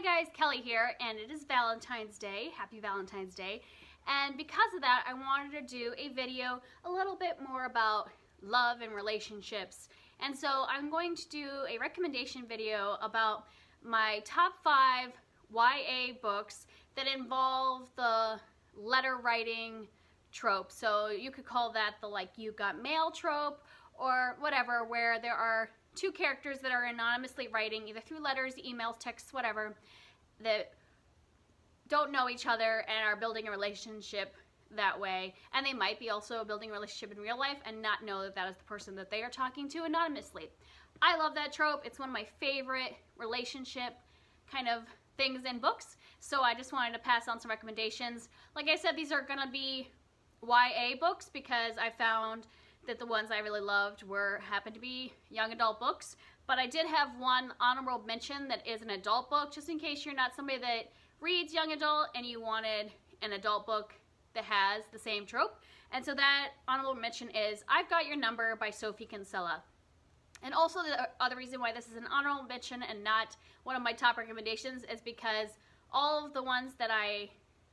Hi guys, Kelly here, and it is Valentine's Day. Happy Valentine's Day. And because of that, I wanted to do a video a little bit more about love and relationships. And so I'm going to do a recommendation video about my top 5 YA books that involve the letter writing trope. So you could call that the like you got mail trope or whatever, where there are two characters that are anonymously writing either through letters, emails, texts, whatever, that don't know each other and are building a relationship that way. And they might be also building a relationship in real life and not know that that is the person that they are talking to anonymously. I love that trope. It's one of my favorite relationship kind of things in books. So I just wanted to pass on some recommendations. Like I said, these are gonna be YA books because I found that the ones I really loved happened to be young adult books. But I did have one honorable mention that is an adult book, just in case you're not somebody that reads young adult and you wanted an adult book that has the same trope. And so that honorable mention is I've Got Your Number by Sophie Kinsella. And also the other reason why this is an honorable mention and not one of my top recommendations is because all of the ones that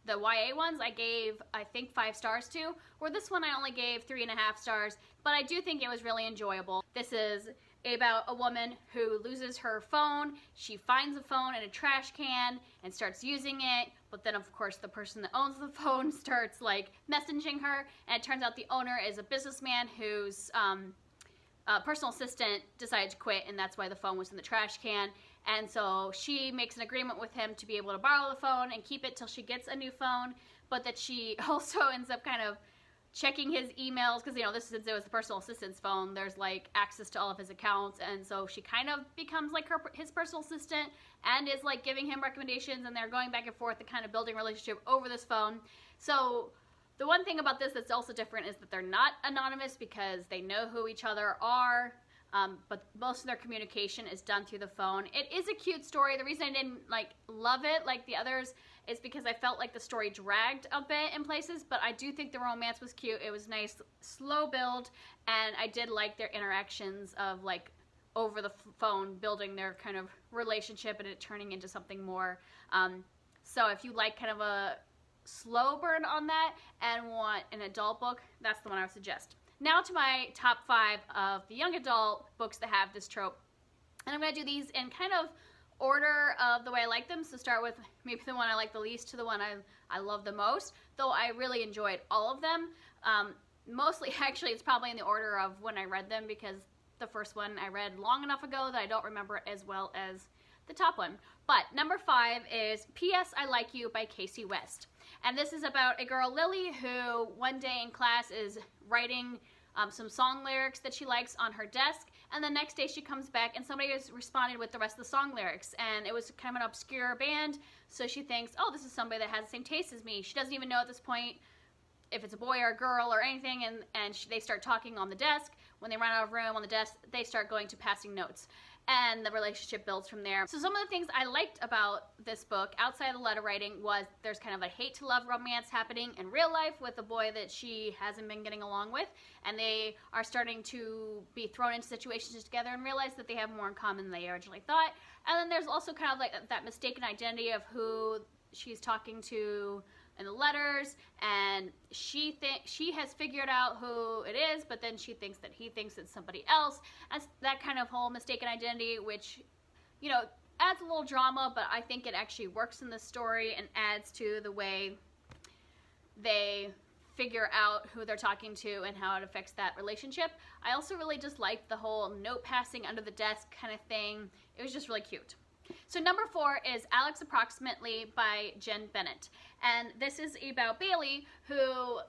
the YA ones I gave, I think, 5 stars to, where this one I only gave 3.5 stars, but I do think it was really enjoyable. This is about a woman who loses her phone. She finds a phone in a trash can and starts using it, but then of course the person that owns the phone starts like messaging her, and it turns out the owner is a businessman whose personal assistant decided to quit, and that's why the phone was in the trash can. And so she makes an agreement with him to be able to borrow the phone and keep it till she gets a new phone, but that she also ends up kind of checking his emails, because, you know, since it was the personal assistant's phone, there's like access to all of his accounts, and so she kind of becomes like his personal assistant and is like giving him recommendations, and they're going back and forth and kind of building a relationship over this phone. So the one thing about this that's also different is that they're not anonymous because they know who each other are, but most of their communication is done through the phone. It is a cute story. The reason I didn't like love it like the others is because I felt like the story dragged a bit in places, but I do think the romance was cute. It was nice, slow build, and I did like their interactions of like over the phone, building their kind of relationship and it turning into something more. So if you like kind of a slow burn on that and want an adult book, that's the one I would suggest. Now to my top 5 of the young adult books that have this trope. And I'm going to do these in kind of order of the way I like them. So start with maybe the one I like the least to the one I love the most, though I really enjoyed all of them. Mostly, actually, it's probably in the order of when I read them, because the first one I read long enough ago that I don't remember it as well as the top one. But number 5 is PSI Like You by Casey West. And this is about a girl, Lily, who one day in class is writing some song lyrics that she likes on her desk, and the next day she comes back and somebody has responded with the rest of the song lyrics, and it was kind of an obscure band, so she thinks, oh, this is somebody that has the same taste as me. She doesn't even know at this point if it's a boy or a girl or anything, and they start talking on the desk. When they run out of room on the desk, they start going to passing notes, and the relationship builds from there. So some of the things I liked about this book, outside of the letter writing, was there's kind of a hate to love romance happening in real life with a boy that she hasn't been getting along with, and they are starting to be thrown into situations together and realize that they have more in common than they originally thought. And then there's also kind of like that mistaken identity of who she's talking to in the letters, and she has figured out who it is, but then she thinks that he thinks it's somebody else. And that kind of whole mistaken identity, which, you know, adds a little drama, but I think it actually works in the story and adds to the way they figure out who they're talking to and how it affects that relationship. I also really just liked the whole note passing under the desk kind of thing. It was just really cute. So number 4 is Alex Approximately by Jen Bennett. And this is about Bailey, who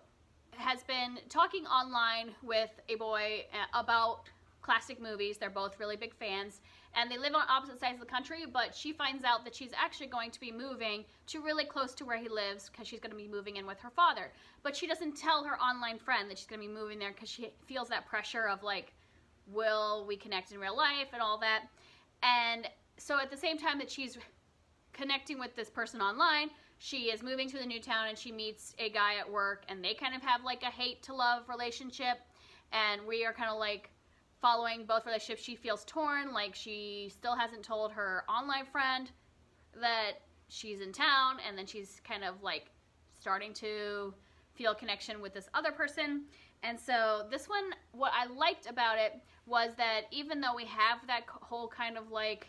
has been talking online with a boy about classic movies. They're both really big fans, and they live on opposite sides of the country, but she finds out that she's actually going to be moving to really close to where he lives because she's going to be moving in with her father. But she doesn't tell her online friend that she's going to be moving there because she feels that pressure of like, will we connect in real life and all that. And so at the same time that she's connecting with this person online, she is moving to the new town and she meets a guy at work, and they kind of have like a hate to love relationship, and we are kind of like following both relationships. She feels torn, like she still hasn't told her online friend that she's in town, and then she's kind of like starting to feel a connection with this other person. And so this one, what I liked about it was that even though we have that whole kind of like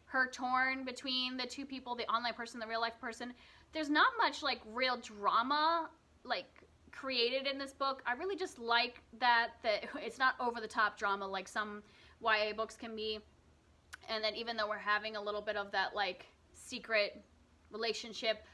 her torn between the two people, the online person, the real life person, there's not much like real drama like created in this book. I really just like that it's not over the top drama like some YA books can be. And then even though we're having a little bit of that like secret relationship,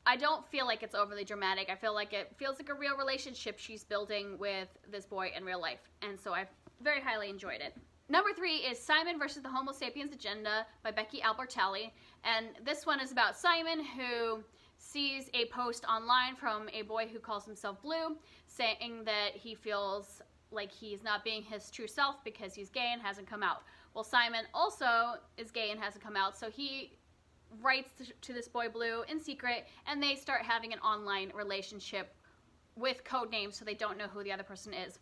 I don't feel like it's overly dramatic. I feel like it feels like a real relationship she's building with this boy in real life. And so I very highly enjoyed it. Number 3 is Simon versus the Homo Sapiens Agenda by Becky Albertalli. And this one is about Simon, who sees a post online from a boy who calls himself Blue, saying that he feels like he's not being his true self because he's gay and hasn't come out. Well, Simon also is gay and hasn't come out, so he writes to this boy Blue in secret, and they start having an online relationship with code names so they don't know who the other person is.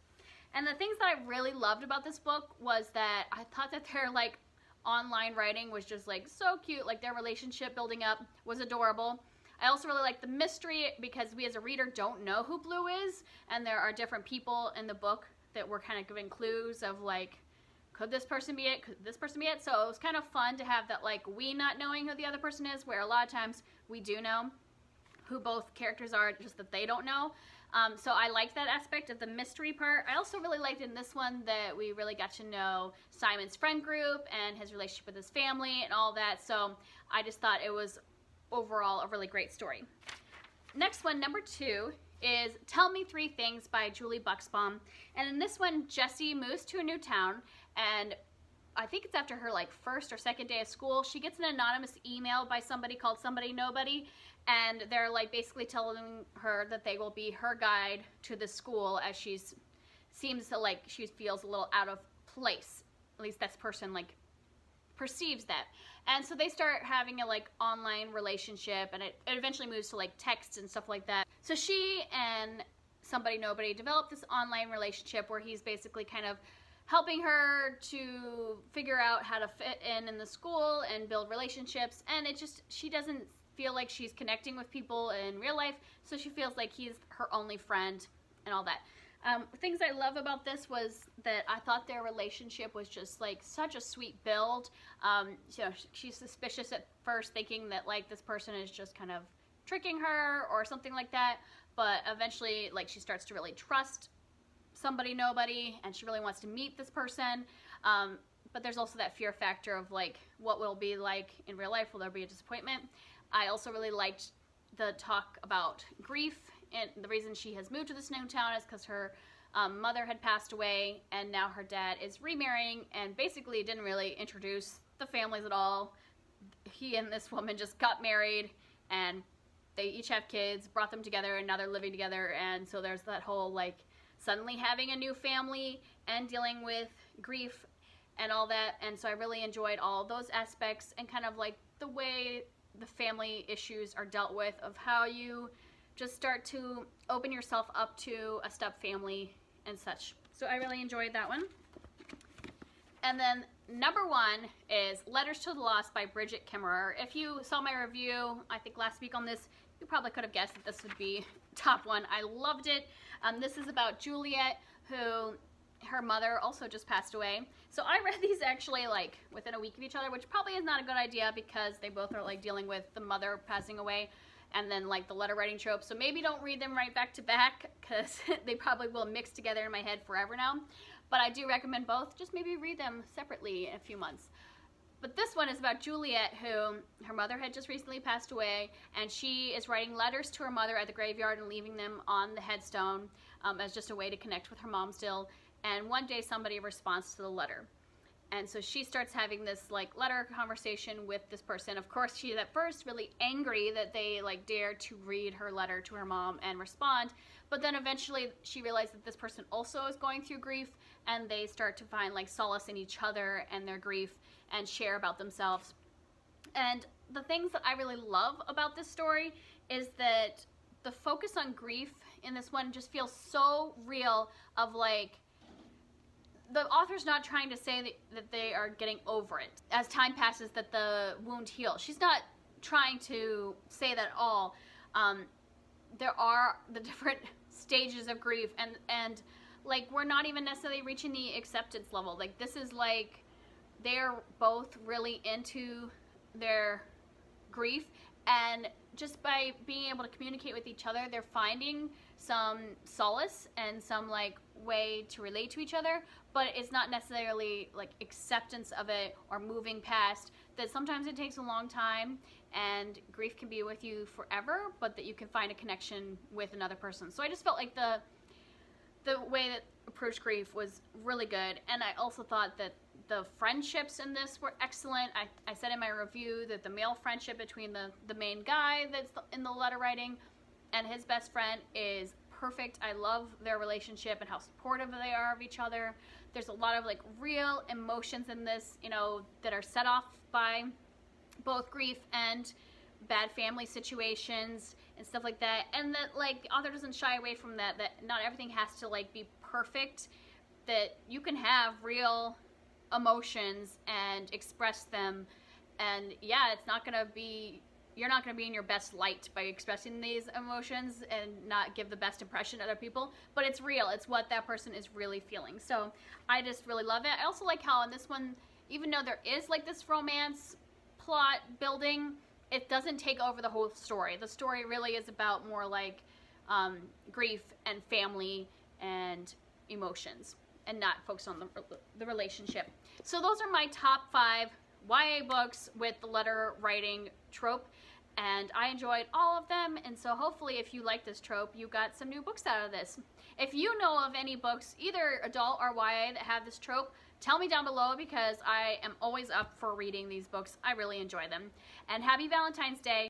And the things that I really loved about this book was that I thought that their like online writing was just like so cute. Like their relationship building up was adorable. I also really liked the mystery because we as a reader don't know who Blue is, and there are different people in the book that were kind of giving clues of like, could this person be it? Could this person be it? So it was kind of fun to have that like we not knowing who the other person is, where a lot of times we do know who both characters are, just that they don't know. So I liked that aspect of the mystery part. I also really liked in this one that we really got to know Simon's friend group and his relationship with his family and all that. So I just thought it was overall a really great story. Next one, number 2, is Tell Me 3 Things by Julie Buxbaum. And in this one, Jessie moves to a new town, and I think it's after her like first or second day of school, she gets an anonymous email by somebody called Somebody Nobody, and they're like basically telling her that they will be her guide to the school, as seems to like she feels a little out of place. At least this person like perceives that. And so they start having a like online relationship, and it eventually moves to like texts and stuff like that. So she and Somebody Nobody develop this online relationship where he's basically kind of helping her to figure out how to fit in the school and build relationships. And she doesn't feel like she's connecting with people in real life, so she feels like he's her only friend and all that. Things I love about this was that I thought their relationship was just like such a sweet build. You know, she's suspicious at first, thinking that like this person is just kind of tricking her or something like that, but eventually like she starts to really trust Somebody Nobody, and she really wants to meet this person. But there's also that fear factor of like what will be like in real life. Will there be a disappointment? I also really liked the talk about grief, and the reason she has moved to this new town is because her mother had passed away, and now her dad is remarrying, and basically didn't really introduce the families at all. He and this woman just got married, and they each have kids, brought them together, and now they're living together. And so there's that whole like suddenly having a new family and dealing with grief and all that. And so I really enjoyed all those aspects, and kind of like the way the family issues are dealt with, of how you just start to open yourself up to a step family and such. So I really enjoyed that one. And then number 1 is Letters to the Lost by Bridget Kimmerer. If you saw my review, I think last week on this, you probably could have guessed that this would be top 1. I loved it. This is about Juliet, who her mother also just passed away. So I read these actually like within a week of each other, which probably is not a good idea because they both are like dealing with the mother passing away and then like the letter writing trope. So maybe don't read them right back to back, because they probably will mix together in my head forever now. But I do recommend both. Just maybe read them separately in a few months. But this one is about Juliet, who her mother had just recently passed away, and she is writing letters to her mother at the graveyard and leaving them on the headstone as just a way to connect with her mom still. And one day somebody responds to the letter. And so she starts having this like letter conversation with this person. Of course, she's at first really angry that they like dare to read her letter to her mom and respond. But then eventually she realizes that this person also is going through grief, and they start to find like solace in each other and their grief and share about themselves. And the things that I really love about this story is that the focus on grief in this one just feels so real, of like the author's not trying to say that they are getting over it. As time passes, that the wound heals. She's not trying to say that at all. There are the different stages of grief, and like, we're not even necessarily reaching the acceptance level. Like, this is like, they're both really into their grief, and just by being able to communicate with each other, they're finding some solace and some like way to relate to each other, but it's not necessarily like acceptance of it or moving past that. Sometimes it takes a long time, and grief can be with you forever, but that you can find a connection with another person. So I just felt like the way that approached grief was really good, and I also thought that the friendships in this were excellent. I said in my review that the male friendship between the main guy that's in the letter writing and his best friend is perfect. I love their relationship and how supportive they are of each other. There's a lot of like real emotions in this, you know, that are set off by both grief and bad family situations and stuff like that. And that like the author doesn't shy away from that not everything has to like be perfect, that you can have real emotions and express them. And yeah, it's not gonna be, you're not gonna be in your best light by expressing these emotions and not give the best impression to other people, but it's real. It's what that person is really feeling. So I just really love it. I also like how in this one, even though there is like this romance plot building, it doesn't take over the whole story. The story really is about more like grief and family and emotions, and not focus on the relationship. So those are my top 5 YA books with the letter writing trope, and I enjoyed all of them. And so hopefully if you like this trope, you got some new books out of this. If you know of any books, either adult or YA, that have this trope, tell me down below, because I am always up for reading these books. I really enjoy them. And happy Valentine's Day.